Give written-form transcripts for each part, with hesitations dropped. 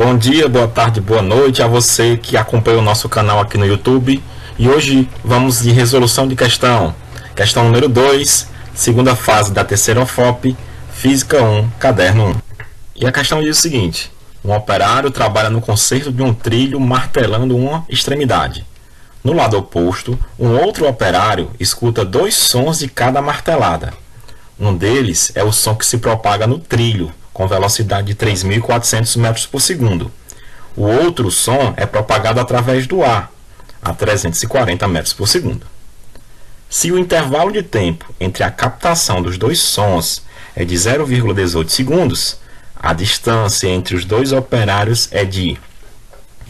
Bom dia, boa tarde, boa noite a você que acompanha o nosso canal aqui no YouTube. E hoje vamos de resolução de questão. Questão número 2, segunda fase da terceira OFOP, Física 1, Caderno 1. E a questão diz o seguinte: um operário trabalha no conserto de um trilho martelando uma extremidade. No lado oposto, um outro operário escuta dois sons de cada martelada. Um deles é o som que se propaga no trilho, com velocidade de 3.400 metros por segundo. O outro som é propagado através do ar, a 340 metros por segundo. Se o intervalo de tempo entre a captação dos dois sons é de 0,18 segundos, a distância entre os dois operários é de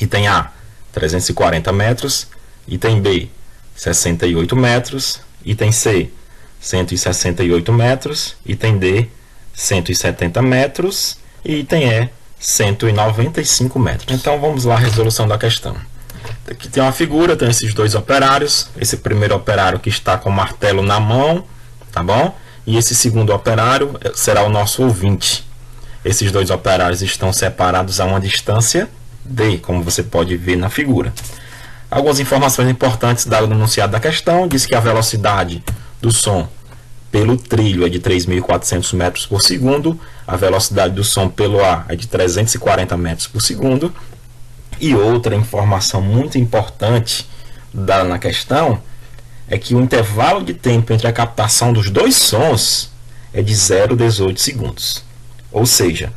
item A, 340 metros, item B, 68 metros, item C, 168 metros, item D, 170 metros e item E, 195 metros. Então vamos lá, a resolução da questão. Aqui tem uma figura, tem esses dois operários. Esse primeiro operário que está com o martelo na mão, tá bom? E esse segundo operário será o nosso ouvinte. Esses dois operários estão separados a uma distância D, como você pode ver na figura. Algumas informações importantes dadas no enunciado da questão. Diz que a velocidade do som pelo trilho é de 3.400 metros por segundo, a velocidade do som pelo ar é de 340 metros por segundo. E outra informação muito importante dada na questão é que o intervalo de tempo entre a captação dos dois sons é de 0,18 segundos. Ou seja,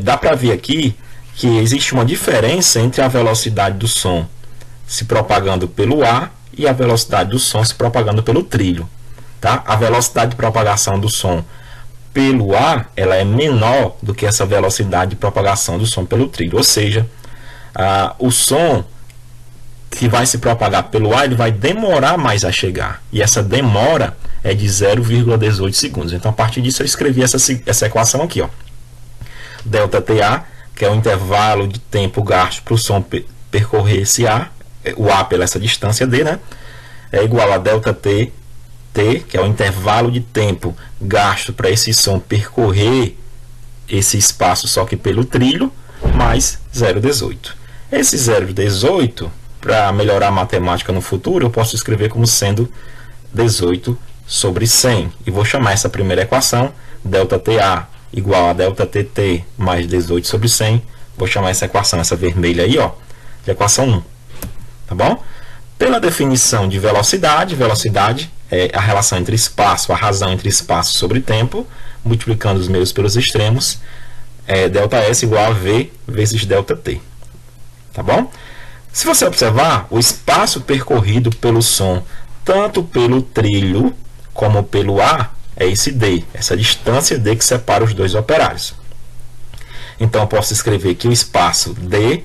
dá para ver aqui que existe uma diferença entre a velocidade do som se propagando pelo ar e a velocidade do som se propagando pelo trilho. Tá? A velocidade de propagação do som pelo ar ela é menor do que essa velocidade de propagação do som pelo trilho. Ou seja, o som que vai se propagar pelo ar ele vai demorar mais a chegar. E essa demora é de 0,18 segundos. Então, a partir disso, eu escrevi essa equação aqui. Ó. ΔTA, que é o intervalo de tempo gasto para o som percorrer esse ar, o A pela essa distância D, né? É igual a ΔT, que é o intervalo de tempo gasto para esse som percorrer esse espaço só que pelo trilho, mais 0,18. Esse 0,18, para melhorar a matemática no futuro, eu posso escrever como sendo 18 sobre 100. E vou chamar essa primeira equação, ΔTA igual a ΔTT mais 18 sobre 100. Vou chamar essa equação, essa vermelha aí, ó, de equação 1. Tá bom? Pela definição de velocidade, velocidade é a relação entre espaço, a razão entre espaço sobre tempo, multiplicando os meios pelos extremos, ΔS igual a V vezes ΔT. Tá bom? Se você observar, o espaço percorrido pelo som, tanto pelo trilho como pelo ar, é esse D, essa distância D que separa os dois operários. Então, eu posso escrever que o espaço D,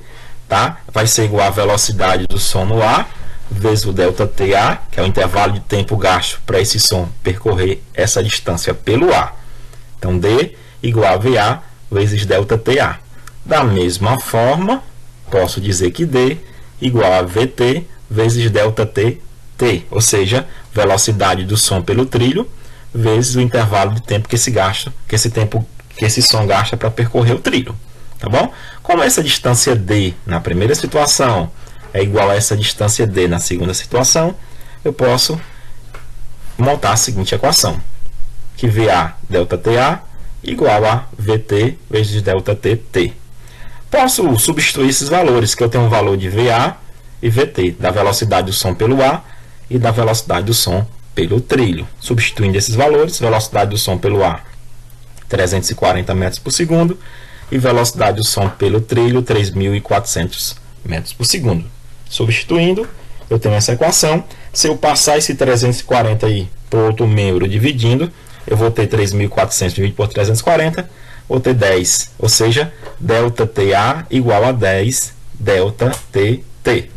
tá, vai ser igual à velocidade do som no ar, vezes o ΔTA, que é o intervalo de tempo gasto para esse som percorrer essa distância pelo ar. Então, D igual a VA vezes ΔTA. Da mesma forma, posso dizer que D igual a VT vezes ΔTT, ou seja, velocidade do som pelo trilho vezes o intervalo de tempo que esse som gasta para percorrer o trilho. Tá bom? Como essa distância D na primeira situação é igual a essa distância D na segunda situação, eu posso montar a seguinte equação, que VA ΔTA igual a VT vezes ΔTT. Posso substituir esses valores, que eu tenho um valor de VA e VT, da velocidade do som pelo ar e da velocidade do som pelo trilho. Substituindo esses valores, velocidade do som pelo ar, 340 metros por segundo, e velocidade do som pelo trilho, 3.400 metros por segundo. Substituindo, eu tenho essa equação. Se eu passar esse 340 aí para outro membro dividindo, eu vou ter 3.400 dividido por 340, vou ter 10, ou seja, ΔTA igual a 10 ΔTT,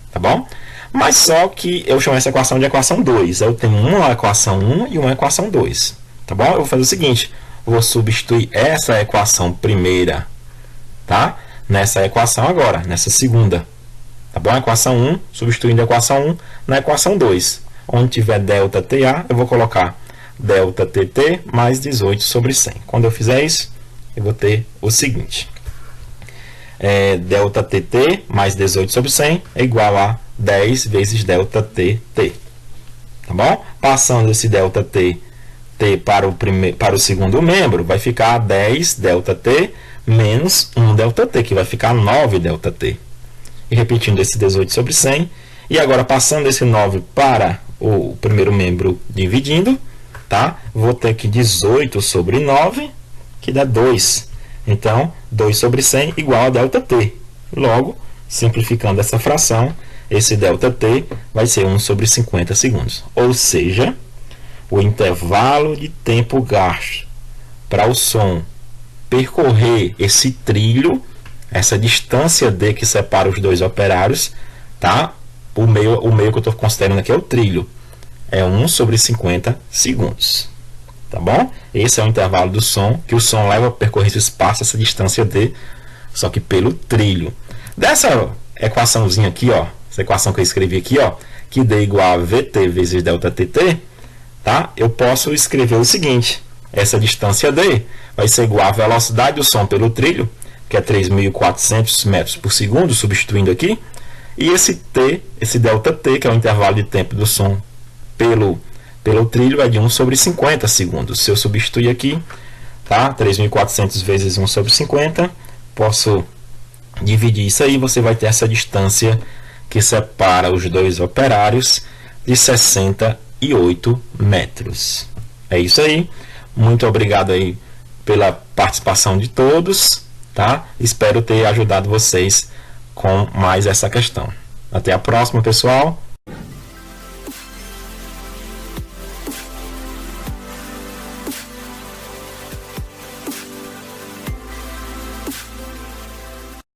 tá bom? Mas só que eu chamo essa equação de equação 2, eu tenho uma equação 1 e uma equação 2, tá bom? Eu vou fazer o seguinte, vou substituir essa equação primeira, tá? Nessa equação agora, nessa segunda, tá bom? A equação 1, substituindo a equação 1 na equação 2, onde tiver ΔTA, eu vou colocar ΔTT mais 18 sobre 100. Quando eu fizer isso, eu vou ter o seguinte. delta TT mais 18 sobre 100 é igual a 10 vezes delta TT. Tá bom? Passando esse delta T para o segundo membro, vai ficar 10 delta T menos 1 delta T, que vai ficar 9 delta T. E repetindo esse 18 sobre 100. E agora, passando esse 9 para o primeiro membro dividindo, tá? Vou ter que 18 sobre 9, que dá 2. Então, 2 sobre 100 igual a delta T. Logo, simplificando essa fração, esse delta T vai ser 1 sobre 50 segundos. Ou seja, o intervalo de tempo gasto para o som percorrer esse trilho, essa distância D que separa os dois operários, tá? O meio que eu estou considerando aqui é o trilho. É 1 sobre 50 segundos. Tá bom? Esse é o intervalo do som, que o som leva a percorrer esse espaço, essa distância D, só que pelo trilho. Dessa equaçãozinha aqui, ó, essa equação que eu escrevi aqui, ó, que D igual a VT vezes delta TT, tá? Eu posso escrever o seguinte: essa distância D vai ser igual à velocidade do som pelo trilho, que é 3.400 metros por segundo, substituindo aqui, e esse T, esse delta T, que é o intervalo de tempo do som pelo trilho, é de 1 sobre 50 segundos. Se eu substituir aqui, tá? 3.400 vezes 1 sobre 50, posso dividir isso aí, você vai ter essa distância que separa os dois operários de 68 metros. É isso aí. Muito obrigado aí pela participação de todos, tá? Espero ter ajudado vocês com mais essa questão. Até a próxima, pessoal.